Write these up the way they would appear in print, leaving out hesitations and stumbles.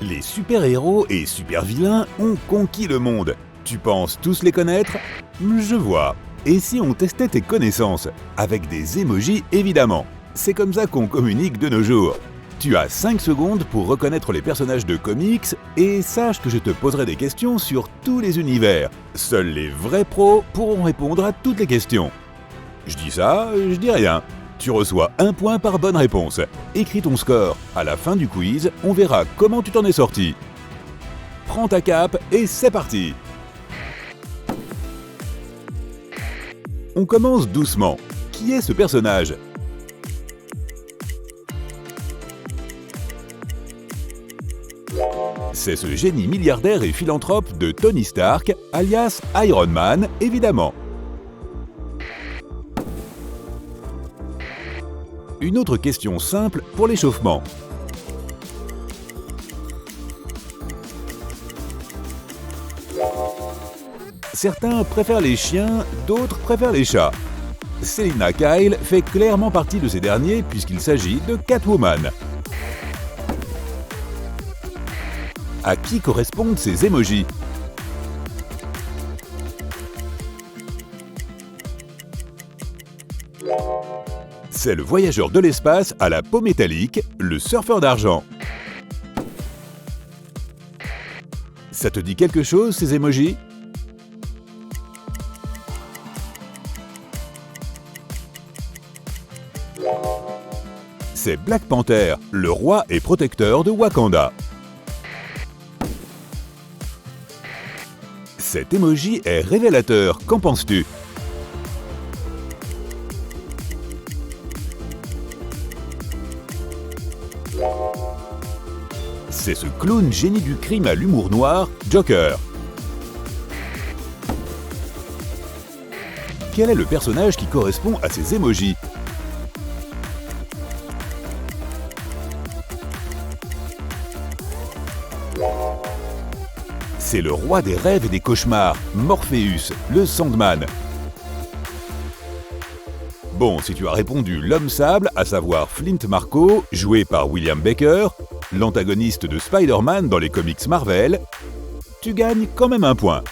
Les super-héros et super-vilains ont conquis le monde. Tu penses tous les connaître? Je vois. Et si on testait tes connaissances? Avec des emojis, évidemment. C'est comme ça qu'on communique de nos jours. Tu as 5 secondes pour reconnaître les personnages de comics et sache que je te poserai des questions sur tous les univers. Seuls les vrais pros pourront répondre à toutes les questions. Je dis ça, je dis rien. Tu reçois 1 point par bonne réponse. Écris ton score. À la fin du quiz, on verra comment tu t'en es sorti. Prends ta cape et c'est parti! On commence doucement. Qui est ce personnage? C'est ce génie milliardaire et philanthrope de Tony Stark, alias Iron Man, évidemment. Une autre question simple pour l'échauffement. Certains préfèrent les chiens, d'autres préfèrent les chats. Selina Kyle fait clairement partie de ces derniers puisqu'il s'agit de Catwoman. À qui correspondent ces emojis? C'est le voyageur de l'espace à la peau métallique, le surfeur d'argent. Ça te dit quelque chose, ces emojis? C'est Black Panther, le roi et protecteur de Wakanda. Cet emoji est révélateur, qu'en penses-tu? C'est ce clown génie du crime à l'humour noir, Joker. Quel est le personnage qui correspond à ces emojis? C'est le roi des rêves et des cauchemars, Morpheus, le Sandman. Bon, si tu as répondu l'homme sable, à savoir Flint Marko, joué par William Baker, l'antagoniste de Spider-Man dans les comics Marvel, tu gagnes quand même 1 point.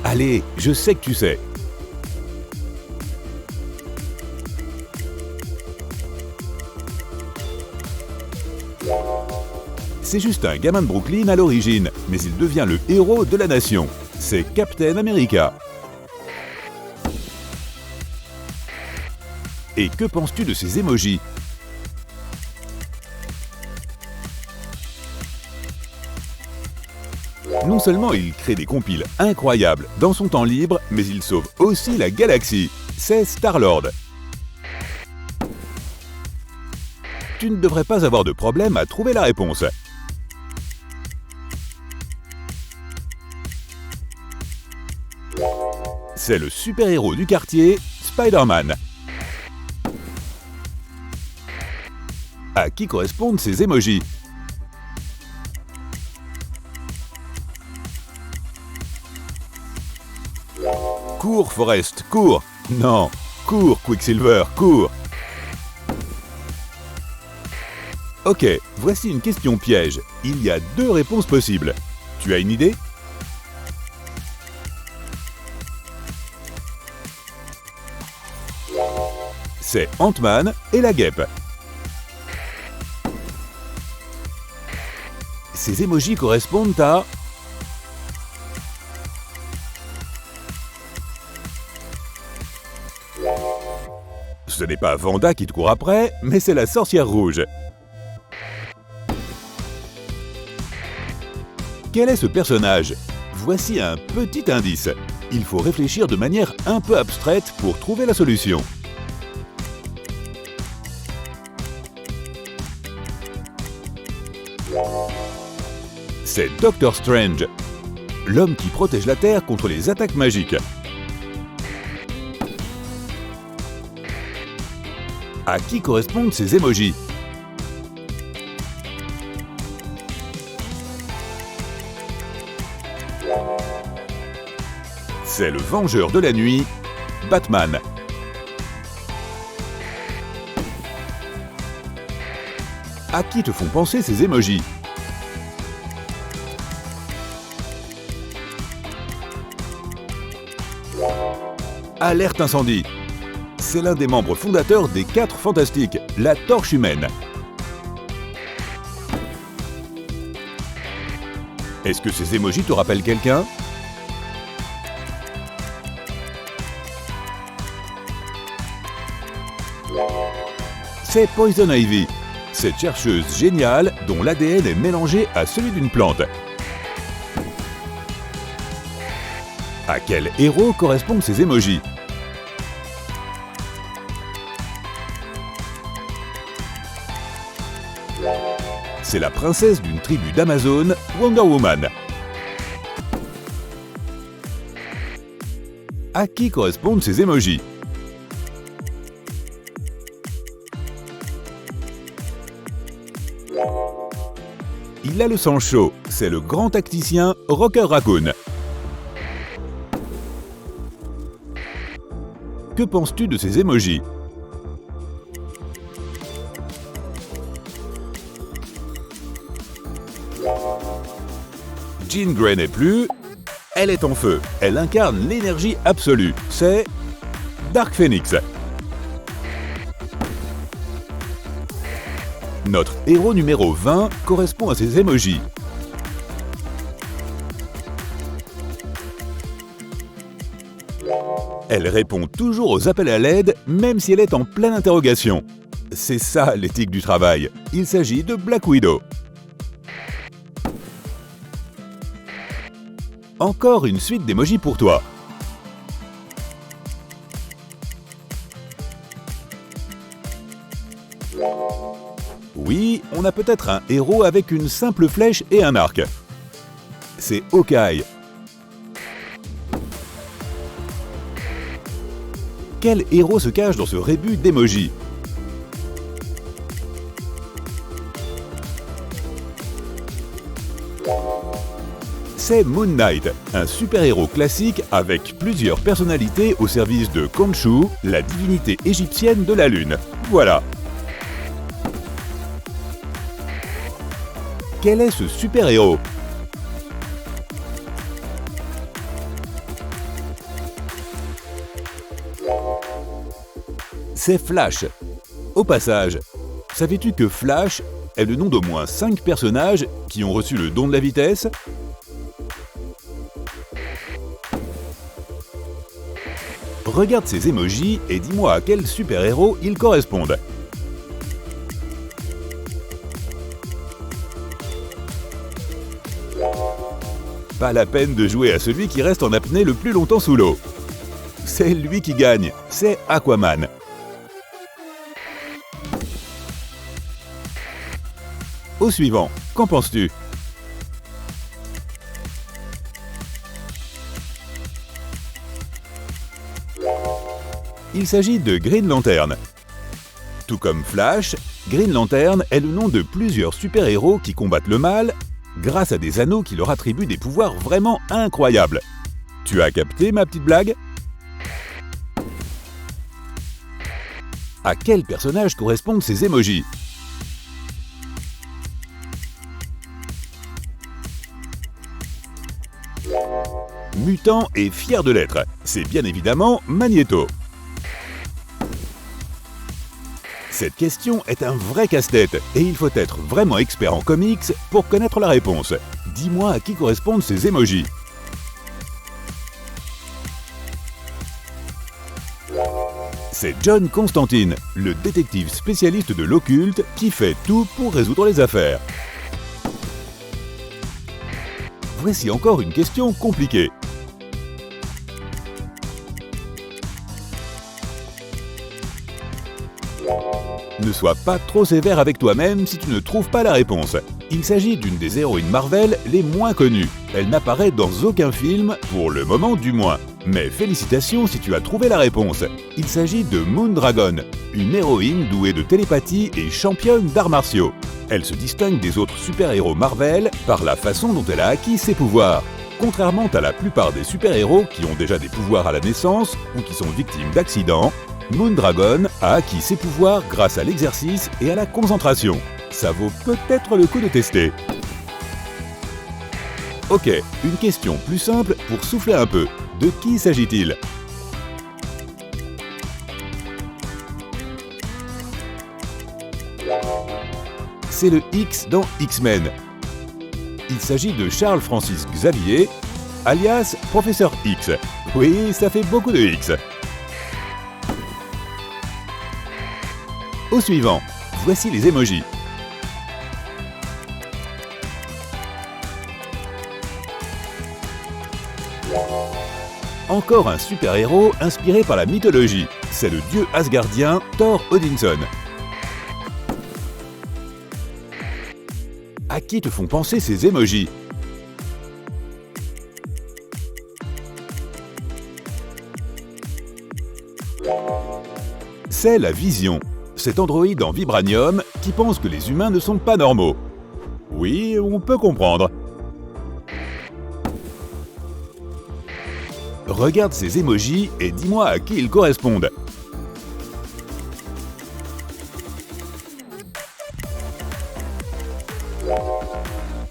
Allez, je sais que tu sais. C'est juste un gamin de Brooklyn à l'origine, mais il devient le héros de la nation. C'est Captain America. Et que penses-tu de ces emojis? Non seulement il crée des compiles incroyables dans son temps libre, mais il sauve aussi la galaxie. C'est Star-Lord. Tu ne devrais pas avoir de problème à trouver la réponse. C'est le super-héros du quartier, Spider-Man. À qui correspondent ces emojis? Cours, Forrest, cours! Non, cours, Quicksilver, cours! Ok, voici une question piège. Il y a 2 réponses possibles. Tu as une idée? C'est Ant-Man et la guêpe. Ces emojis correspondent à... Ce n'est pas Wanda qui te court après, mais c'est la sorcière rouge. Quel est ce personnage? Voici un petit indice. Il faut réfléchir de manière un peu abstraite pour trouver la solution. C'est Doctor Strange, l'homme qui protège la Terre contre les attaques magiques. À qui correspondent ces emojis? C'est le vengeur de la nuit, Batman. À qui te font penser ces emojis? Alerte incendie! C'est l'un des membres fondateurs des 4 Fantastiques, la Torche Humaine. Est-ce que ces emojis te rappellent quelqu'un? C'est Poison Ivy, cette chercheuse géniale dont l'ADN est mélangé à celui d'une plante. À quel héros correspondent ces emojis? C'est la princesse d'une tribu d'Amazone, Wonder Woman. À qui correspondent ces emojis? Il a le sang chaud, c'est le grand tacticien Rocket Raccoon. Que penses-tu de ces emojis? Jean Grey n'est plus, elle est en feu, elle incarne l'énergie absolue, c'est Dark Phoenix. Notre héros numéro 20 correspond à ces emojis. Elle répond toujours aux appels à l'aide, même si elle est en pleine interrogation. C'est ça l'éthique du travail. Il s'agit de Black Widow. Encore une suite d'émojis pour toi. Oui, on a peut-être un héros avec une simple flèche et un arc. C'est Hawkeye. Quel héros se cache dans ce rébus d'émojis? C'est Moon Knight, un super-héros classique avec plusieurs personnalités au service de Khonshu, la divinité égyptienne de la Lune. Voilà. Quel est ce super-héros? C'est Flash. Au passage, savais-tu que Flash est le nom d'au moins 5 personnages qui ont reçu le don de la vitesse? Regarde ces emojis et dis-moi à quel super-héros ils correspondent. Pas la peine de jouer à celui qui reste en apnée le plus longtemps sous l'eau. C'est lui qui gagne, c'est Aquaman. Au suivant, qu'en penses-tu? Il s'agit de Green Lantern. Tout comme Flash, Green Lantern est le nom de plusieurs super-héros qui combattent le mal grâce à des anneaux qui leur attribuent des pouvoirs vraiment incroyables. Tu as capté ma petite blague? À quel personnage correspondent ces emojis? Mutant et fier de l'être, c'est bien évidemment Magneto. Cette question est un vrai casse-tête et il faut être vraiment expert en comics pour connaître la réponse. Dis-moi à qui correspondent ces emojis. C'est John Constantine, le détective spécialiste de l'occulte qui fait tout pour résoudre les affaires. Voici encore une question compliquée. Ne sois pas trop sévère avec toi-même si tu ne trouves pas la réponse. Il s'agit d'une des héroïnes Marvel les moins connues. Elle n'apparaît dans aucun film, pour le moment du moins. Mais félicitations si tu as trouvé la réponse. Il s'agit de Moondragon, une héroïne douée de télépathie et championne d'arts martiaux. Elle se distingue des autres super-héros Marvel par la façon dont elle a acquis ses pouvoirs. Contrairement à la plupart des super-héros qui ont déjà des pouvoirs à la naissance ou qui sont victimes d'accidents, Moondragon a acquis ses pouvoirs grâce à l'exercice et à la concentration. Ça vaut peut-être le coup de tester. Ok, une question plus simple pour souffler un peu. De qui s'agit-il? C'est le X dans X-Men. Il s'agit de Charles Francis Xavier, alias Professeur X. Oui, ça fait beaucoup de X. Au suivant, voici les emojis. Encore un super-héros inspiré par la mythologie. C'est le dieu asgardien Thor Odinson. À qui te font penser ces emojis? C'est la Vision, cet androïde en vibranium qui pense que les humains ne sont pas normaux. Oui, on peut comprendre. Regarde ces emojis et dis-moi à qui ils correspondent.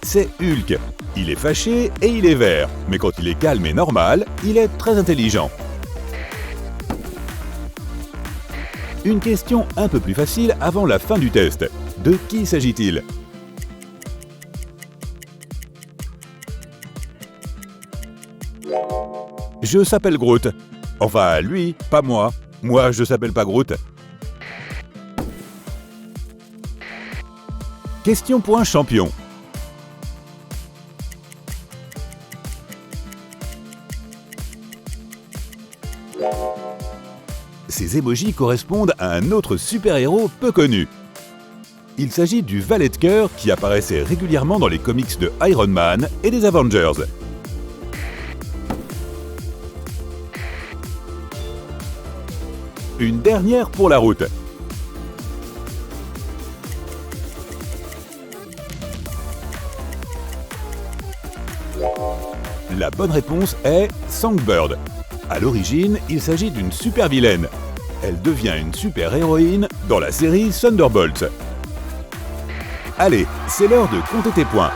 C'est Hulk. Il est fâché et il est vert, mais quand il est calme et normal, il est très intelligent. Une question un peu plus facile avant la fin du test. De qui s'agit-il? Je s'appelle Groot. Enfin, lui, pas moi. Moi, je s'appelle pas Groot. Question pour un champion. Ces emojis correspondent à un autre super-héros peu connu. Il s'agit du valet de cœur qui apparaissait régulièrement dans les comics de Iron Man et des Avengers. Une dernière pour la route. La bonne réponse est Songbird. À l'origine, il s'agit d'une super-vilaine. Elle devient une super-héroïne dans la série Thunderbolts. Allez, c'est l'heure de compter tes points.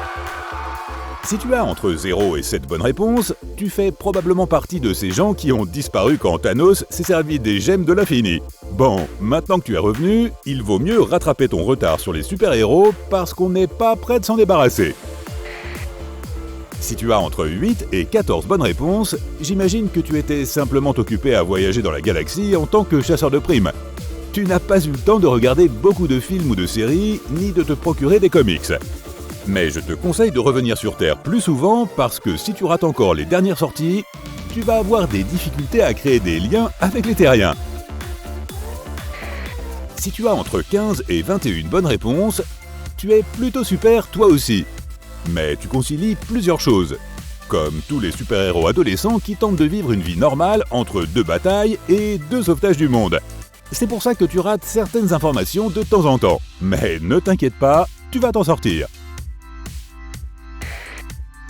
Si tu as entre 0 et 7 bonnes réponses, tu fais probablement partie de ces gens qui ont disparu quand Thanos s'est servi des gemmes de l'infini. Bon, maintenant que tu es revenu, il vaut mieux rattraper ton retard sur les super-héros parce qu'on n'est pas prêt de s'en débarrasser. Si tu as entre 8 et 14 bonnes réponses, j'imagine que tu étais simplement occupé à voyager dans la galaxie en tant que chasseur de primes. Tu n'as pas eu le temps de regarder beaucoup de films ou de séries, ni de te procurer des comics. Mais je te conseille de revenir sur Terre plus souvent parce que si tu rates encore les dernières sorties, tu vas avoir des difficultés à créer des liens avec les terriens. Si tu as entre 15 et 21 bonnes réponses, tu es plutôt super toi aussi. Mais tu concilies plusieurs choses, comme tous les super-héros adolescents qui tentent de vivre une vie normale entre 2 batailles et 2 sauvetages du monde. C'est pour ça que tu rates certaines informations de temps en temps. Mais ne t'inquiète pas, tu vas t'en sortir.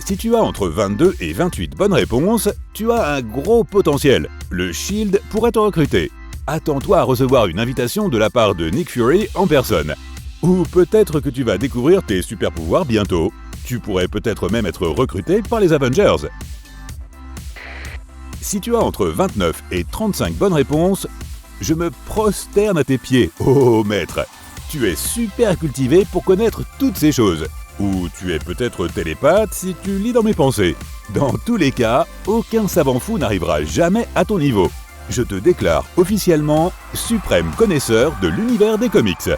Si tu as entre 22 et 28 bonnes réponses, tu as un gros potentiel. Le Shield pourrait te recruter. Attends-toi à recevoir une invitation de la part de Nick Fury en personne. Ou peut-être que tu vas découvrir tes super-pouvoirs bientôt. Tu pourrais peut-être même être recruté par les Avengers. Si tu as entre 29 et 35 bonnes réponses, je me prosterne à tes pieds, oh maître. Tu es super cultivé pour connaître toutes ces choses. Ou tu es peut-être télépathe si tu lis dans mes pensées. Dans tous les cas, aucun savant fou n'arrivera jamais à ton niveau. Je te déclare officiellement suprême connaisseur de l'univers des comics.